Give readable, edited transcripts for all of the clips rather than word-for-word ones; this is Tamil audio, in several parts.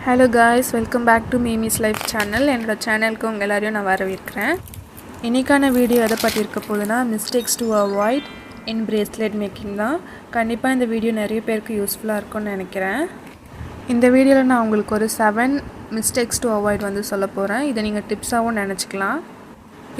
Hello guys, welcome back to Mimi's Life channel. என்னோட சேனலுக்கு உங்க எல்லாரையும் நான் வரவேற்கிறேன். இன்னைக்கான வீடியோ எதை பத்தி இருக்க போகுதுன்னா mistakes to avoid in bracelet making தான். கண்டிப்பா இந்த வீடியோ நிறைய பேருக்கு யூஸ்ஃபுல்லா இருக்கும்னு நினைக்கிறேன். இந்த வீடியோல நான் உங்களுக்கு ஒரு 7 mistakes to avoid வந்து சொல்ல போறேன். இதை நீங்க டிப்ஸாவும் நினைச்சுக்கலாம்.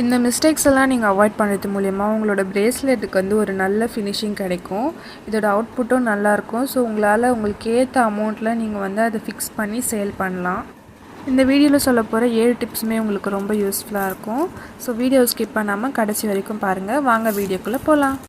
இந்த மிஸ்டேக்ஸ் எல்லாம் நீங்கள் அவாய்ட் பண்ணுறது மூலமா உங்களோட பிரேஸ்லெட்டுக்கு வந்து ஒரு நல்ல ஃபினிஷிங் கிடைக்கும். இதோட அவுட்புட்டும் நல்லாயிருக்கும். ஸோ உங்களால் உங்களுக்கு ஏற்ற அமௌண்ட்டில் நீங்கள் வந்து அதை ஃபிக்ஸ் பண்ணி சேல் பண்ணலாம். இந்த வீடியோவில் சொல்ல போகிற 7 டிப்ஸுமே உங்களுக்கு ரொம்ப யூஸ்ஃபுல்லாக இருக்கும். ஸோ வீடியோ ஸ்கிப் பண்ணாமல் கடைசி வரைக்கும் பாருங்கள். வாங்க வீடியோக்குள்ளே போகலாம்.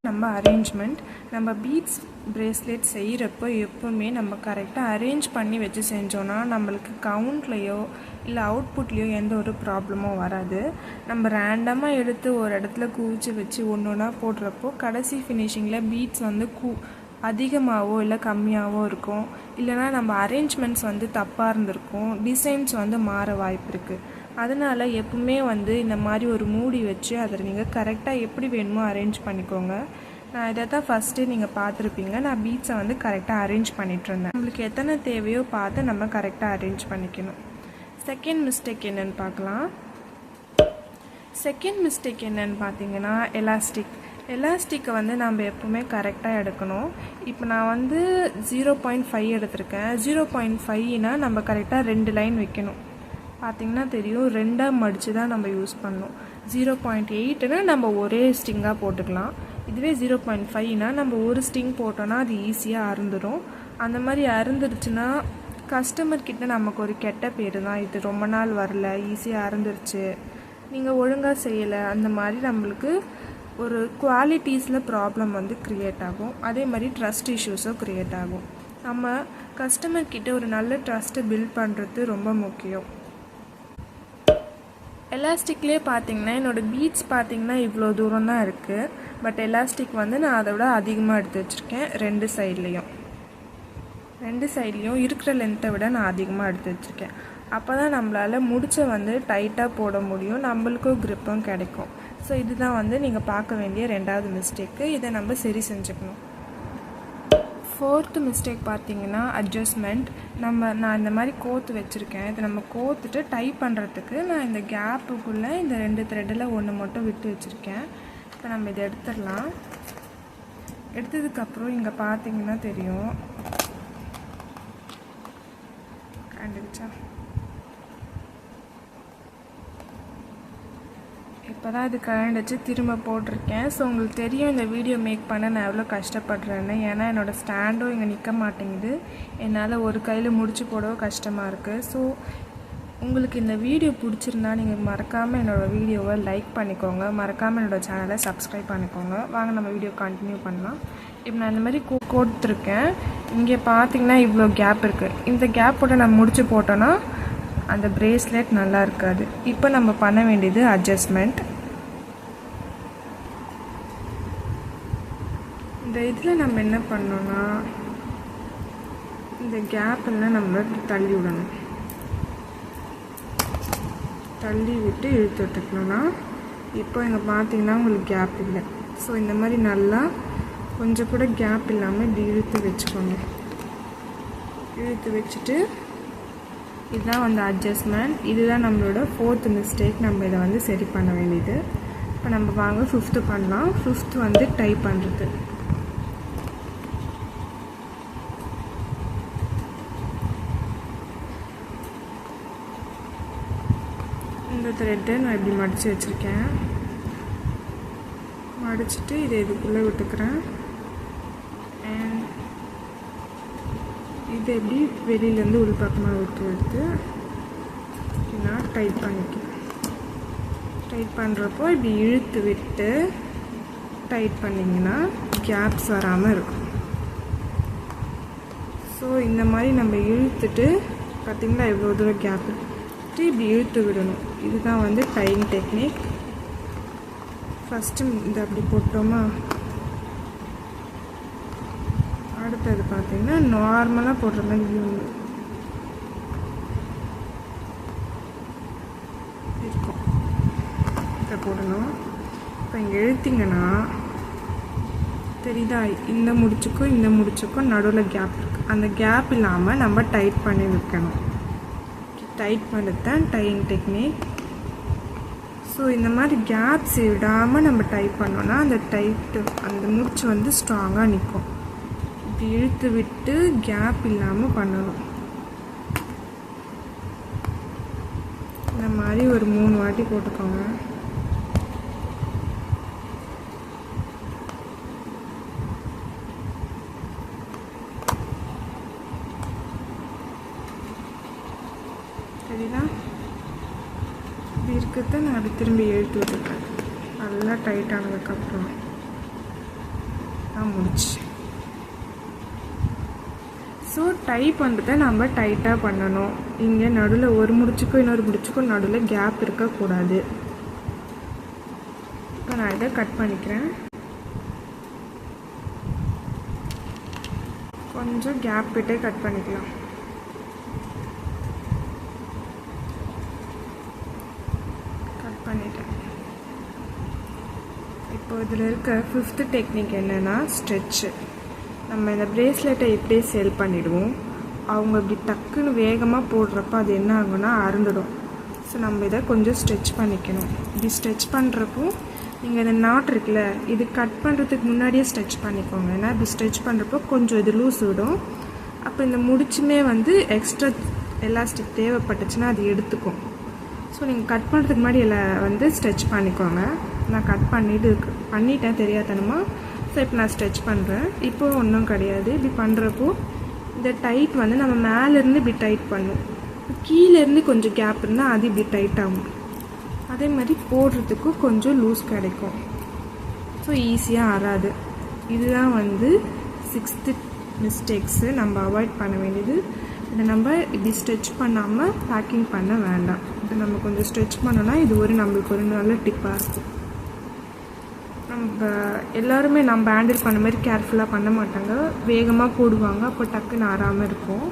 நம்ம அரேஞ்ச்மெண்ட், நம்ம பீட்ஸ் பிரேஸ்லெட் செய்கிறப்போ எப்போவுமே நம்ம கரெக்டாக அரேஞ்ச் பண்ணி வச்சு செஞ்சோன்னா நம்மளுக்கு கவுண்ட்லேயோ இல்லை அவுட்புட்லேயோ எந்த ஒரு ப்ராப்ளமும் வராது. நம்ம ரேண்டமாக எடுத்து ஒரு இடத்துல குவிச்சு வச்சு ஒன்று ஒன்றா போடுறப்போ கடைசி ஃபினிஷிங்கில் பீட்ஸ் வந்து அதிகமாகவோ இல்லை கம்மியாகவோ இருக்கும். இல்லைனா நம்ம அரேஞ்ச்மெண்ட்ஸ் வந்து தப்பாக இருந்திருக்கும், டிசைன்ஸ் வந்து மாற வாய்ப்பு இருக்குது. அதனால் எப்பவுமே வந்து இந்த மாதிரி ஒரு மூடி வச்சு அதில் நீங்கள் கரெக்டாக எப்படி வேணுமோ அரேஞ்ச் பண்ணிக்கோங்க. நான் இதை தான் ஃபஸ்ட்டு நீங்கள் பார்த்துருப்பீங்க. நான் பீட்ஸை வந்து கரெக்டாக அரேஞ்ச் பண்ணிகிட்ருந்தேன். நம்மளுக்கு எத்தனை தேவையோ பார்த்து நம்ம கரெக்டாக அரேஞ்ச் பண்ணிக்கணும். செகண்ட் மிஸ்டேக் என்னென்னு பார்க்கலாம். செகண்ட் மிஸ்டேக் என்னென்னு பார்த்தீங்கன்னா எலாஸ்டிக்கை வந்து நம்ம எப்போவுமே கரெக்டாக எடுக்கணும். இப்போ நான் வந்து 0.5 எடுத்திருக்கேன். 0.5னா நம்ம கரெக்டாக 2 லைன் வைக்கணும். பார்த்திங்கன்னா தெரியும், 2ஆக மடித்து தான் நம்ம யூஸ் பண்ணணும். 0.8னா நம்ம ஒரே ஸ்டிங்காக போட்டுக்கலாம். இதுவே 0.5னா நம்ம ஒரு ஸ்டிங் போட்டோன்னா அது ஈஸியாக அறுந்துடும். அந்த மாதிரி அறுந்துருச்சுன்னா கஸ்டமர்கிட்ட நமக்கு ஒரு கெட்ட பேர் தான், இது ரொம்ப நாள் வரல, ஈஸியாக அறுந்துருச்சு, நீங்கள் ஒழுங்காக செய்யலை, அந்த மாதிரி நம்மளுக்கு ஒரு குவாலிட்டிஸில் ப்ராப்ளம் வந்து க்ரியேட் ஆகும். அதே மாதிரி ட்ரஸ்ட் இஷ்யூஸும் க்ரியேட் ஆகும். நம்ம கஸ்டமர்கிட்ட ஒரு நல்ல ட்ரஸ்ட்டை பில்ட் பண்ணுறது ரொம்ப முக்கியம். எலாஸ்டிக்லேயே பார்த்தீங்கன்னா என்னோடய பீட்ஸ் பார்த்தீங்கன்னா இவ்வளோ தூரம் தான் இருக்குது. பட் எலாஸ்டிக் வந்து நான் அதை விட அதிகமாக எடுத்து வச்சுருக்கேன். 2 சைட்லேயும் இருக்கிற லென்த்தை விட நான் அதிகமாக எடுத்து வச்சுருக்கேன். அப்போ தான் நம்மளால் முடிச்ச வந்து டைட்டாக போட முடியும், நம்மளுக்கும் க்ரிப்பும் கிடைக்கும். ஸோ இதுதான் வந்து நீங்கள் பார்க்க வேண்டிய 2வது மிஸ்டேக்கு. இதை நம்ம சரி செஞ்சுக்கணும். 4th மிஸ்டேக் பார்த்தீங்கன்னா அட்ஜஸ்ட்மெண்ட். நான் இந்த மாதிரி கோத்து வச்சுருக்கேன். இதை நம்ம கோத்துட்டு டை பண்ணுறதுக்கு நான் இந்த கேப்புக்குள்ளே இந்த 2 த்ரெட்டில் ஒன்று மட்டும் விட்டு வச்சுருக்கேன். இப்போ நம்ம இதை எடுத்துடலாம். எடுத்ததுக்கப்புறம் இங்கே பார்த்தீங்கன்னா தெரியும், கண்டுச்சா, இப்போ தான் இது கலண்டுச்சு, திரும்ப போட்டிருக்கேன். ஸோ உங்களுக்கு தெரியும் இந்த வீடியோ மேக் பண்ண நான் எவ்வளோ கஷ்டப்படுறேன்னு. ஏன்னா என்னோடய ஸ்டாண்டும் இங்கே நிற்க மாட்டேங்குது, என்னால் ஒரு கையில் முடிச்சு போடவும் கஷ்டமாக இருக்குது. ஸோ உங்களுக்கு இந்த வீடியோ பிடிச்சிருந்தா நீங்கள் மறக்காமல் என்னோடய வீடியோவை லைக் பண்ணிக்கோங்க, மறக்காமல் என்னோடய சேனலை சப்ஸ்கிரைப் பண்ணிக்கோங்க. வாங்க நம்ம வீடியோ கண்டினியூ பண்ணலாம். இப்போ நான் இந்த மாதிரி கோத்துருக்கேன். இங்கே பார்த்தீங்கன்னா இவ்வளோ கேப் இருக்குது. இந்த கேப்போட நம்ம முடிச்சு போட்டோன்னா அந்த பிரேஸ்லெட் நல்லா இருக்காது. இப்போ நம்ம பண்ண வேண்டியது அட்ஜஸ்ட்மெண்ட். இந்த இதில் நம்ம என்ன பண்ணோன்னா இந்த கேப்பெல்லாம் நம்ம தள்ளி விடணும். தள்ளி விட்டு இழுத்து விட்டுக்கணும்னா இப்போ இங்கே பார்த்தீங்கன்னா உங்களுக்கு கேப் இல்லை. ஸோ இந்த மாதிரி நல்லா கொஞ்சம் கூட கேப் இல்லாமல் இப்படி இழுத்து வச்சுக்கோங்க. இழுத்து வச்சுட்டு இதுதான் வந்து அட்ஜஸ்ட்மெண்ட். இதுதான் நம்மளோட 4th மிஸ்டேக். நம்ம இதை வந்து சரி பண்ண வேண்டியது. இப்போ நம்ம வாங்க 5th பண்ணலாம். 5th வந்து டைப் பண்ணுறது. இந்த த்ரெட்டை நான் இப்படி மடித்து வச்சுருக்கேன். மடிச்சுட்டு இதை இதுக்குள்ளே விட்டுக்கிறேன். அண்ட் இதை எப்படி வெளியிலேருந்து உள்பக்கமாக விட்டு எடுத்து நான் டைட் பண்ணிக்கிறேன். டைட் பண்ணுறப்போ இப்படி இழுத்து விட்டு டைட் பண்ணிங்கன்னா கேப்ஸ் வராமல் இருக்கும். ஸோ இந்த மாதிரி நம்ம இழுத்துட்டு பார்த்திங்களா எவ்வளோ தூரம் கேப் இப்படி இழுத்து விடணும். இதுதான் வந்து டைங் டெக்னிக். ஃபஸ்ட்டு இந்த அப்படி போட்டோமா, அடுத்தது பார்த்திங்கன்னா நார்மலாக போடுற மாதிரி இருக்கும். இதை போடணும். இப்போ இங்கே இழுத்திங்கன்னா தெரியுதா, இந்த முடிச்சுக்கும் நடுவில் கேப் இருக்குது. அந்த கேப் இல்லாமல் நம்ம டைட் பண்ணி வைக்கணும். டைட் பண்ணுறது தான் டையிங் டெக்னிக். ஸோ இந்த மாதிரி கேப்ஸ் விடாமல் நம்ம டைட் பண்ணோன்னா அந்த முடிச்சு வந்து ஸ்ட்ராங்காக நிற்கும். இப்படி இழுத்து விட்டு கேப் இல்லாமல் பண்ணணும். இந்த மாதிரி ஒரு 3 வாட்டி போட்டுக்கோங்க. சரிதான், இப்படி இருக்கிறத நான் அப்படி திரும்பி இழுத்து விட்டுருக்கேன். நல்லா டைட் ஆனதுக்கப்புறம் நான் முடிச்சு. ஸோ டைப் பண்ணுறத நம்ம டைட்டாக பண்ணணும். இங்கே நடுவில் ஒரு முடிச்சுக்கும் இன்னொரு முடிச்சுக்கும் நடுவில் கேப் இருக்கக்கூடாது. இப்போ நான் இதை கட் பண்ணிக்கிறேன். கொஞ்சம் கேப் விட்டே கட் பண்ணிக்கலாம். பண்ணிட்டேன். இப்போ இதில் இருக்க 5th டெக்னிக் என்னென்னா ஸ்ட்ரெச்சு. நம்ம இந்த ப்ரேஸ்லெட்டை இப்படியே சேல் பண்ணிவிடுவோம். அவங்க இப்படி டக்குன்னு வேகமாக போடுறப்போ அது என்ன ஆகும்னா அறுந்துடும். ஸோ நம்ம இதை கொஞ்சம் ஸ்ட்ரெச் பண்ணிக்கணும். இப்படி ஸ்ட்ரெச் பண்ணுறப்போ நீங்கள் இந்த நாட் இருக்குல்ல, இது கட் பண்ணுறதுக்கு முன்னாடியே ஸ்ட்ரெச் பண்ணிக்கோங்க. ஏன்னா இப்படி ஸ்ட்ரெச் பண்ணுறப்போ கொஞ்சம் இது லூஸ் விடும். அப்போ இந்த முடிச்சுமே வந்து எக்ஸ்ட்ரா எலாஸ்டிக் தேவைப்பட்டுச்சுன்னா அது எடுத்துக்கும். ஸோ நீங்கள் கட் பண்ணுறதுக்கு முன்னாடி வந்து ஸ்ட்ரெச் பண்ணிக்கோங்க. நான் கட் பண்ணிட்டேன் தெரியாதனமா. ஸோ இப்போ நான் ஸ்ட்ரெச் பண்ணுறேன். இப்போ ஒன்றும் கிடையாது. இப்படி பண்ணுறப்போ இந்த டைட் வந்து நம்ம மேலேருந்து இப்படி டைட் பண்ணும். கீழேருந்து கொஞ்சம் கேப் இருந்தால் அது இப்படி டைட் ஆகும். அதே மாதிரி போடுறதுக்கும் கொஞ்சம் லூஸ் கிடைக்கும். ஸோ ஈஸியாக ஆறாது. இதுதான் வந்து 6th மிஸ்டேக்ஸு நம்ம அவாய்ட் பண்ண வேண்டியது. இதை நம்ம இப்படி ஸ்ட்ரெச் பண்ணாமல் பேக்கிங் பண்ண வேண்டாம். இதை நம்ம கொஞ்சம் ஸ்ட்ரெச் பண்ணோன்னா இது நம்மளுக்கு ஒரு நல்ல டிப்பாக இருக்கும். நம்ம எல்லாருமே நம்ம ஹேண்டில் பண்ண மாதிரி கேர்ஃபுல்லாக பண்ண மாட்டாங்க. வேகமாக போடுவாங்க. அப்போ டக்குன்னு ஆறாமல் இருக்கும்.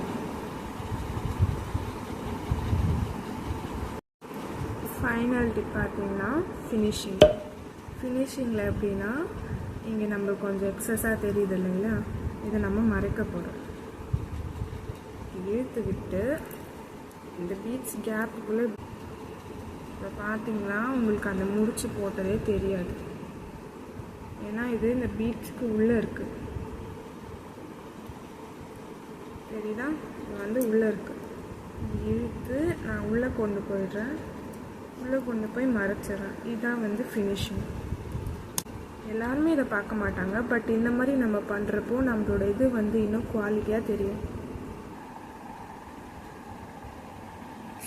ஃபைனல் டிப் பார்த்தீங்கன்னா ஃபினிஷிங்கில் எப்படின்னா இங்கே நம்ம கொஞ்சம் எக்ஸஸாக தெரியுது இல்லைங்களா, இதை நம்ம மறைக்க போகிறோம். இழுத்து விட்டு இந்த பீட்ஸ் கேப்புக்குள்ளே இப்போ பார்த்தீங்கன்னா உங்களுக்கு அந்த முடிச்சு போட்டதே தெரியாது. ஏன்னா இது இந்த பீட்ஸ்க்கு உள்ளே இருக்குது. தெரியுதா, இது வந்து உள்ளே இருக்குது. இழுத்து நான் உள்ளே கொண்டு போயிடுறேன். உள்ளே கொண்டு போய் மறைச்சிட்றேன். இதுதான் வந்து ஃபினிஷிங். எல்லாருமே இதை பார்க்க மாட்டாங்க. பட் இந்த மாதிரி நம்ம பண்ணுறப்போ நம்மளோட இது வந்து இன்னும் குவாலிட்டியாக தெரியும்.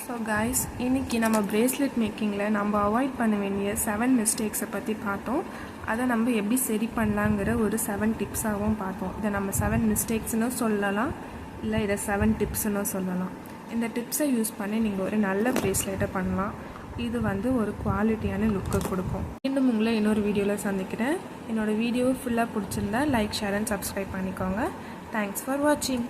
ஸோ கைஸ், இன்றைக்கி நம்ம ப்ரேஸ்லெட் மேக்கிங்கில் நம்ம அவாய்ட் பண்ண வேண்டிய 7 மிஸ்டேக்ஸை பற்றி பார்த்தோம். அதை நம்ம எப்படி சரி பண்ணலாங்கிற ஒரு 7 டிப்ஸாகவும் பார்த்தோம். இதை நம்ம 7 மிஸ்டேக்ஸ்னு சொல்லலாம், இல்லை இதை 7 டிப்ஸ்னு சொல்லலாம். இந்த டிப்ஸை யூஸ் பண்ணி நீங்கள் ஒரு நல்ல ப்ரேஸ்லெட்டை பண்ணலாம். இது வந்து ஒரு குவாலிட்டியான லுக்கை கொடுக்கும். மீண்டும் உங்களை இன்னொரு வீடியோவில் சந்திக்கிறேன். என்னோடய வீடியோ ஃபுல்லாக பிடிச்சிருந்தா லைக், ஷேர் அண்ட் சப்ஸ்கிரைப் பண்ணிக்கோங்க. தேங்க்ஸ் ஃபார் வாட்சிங்.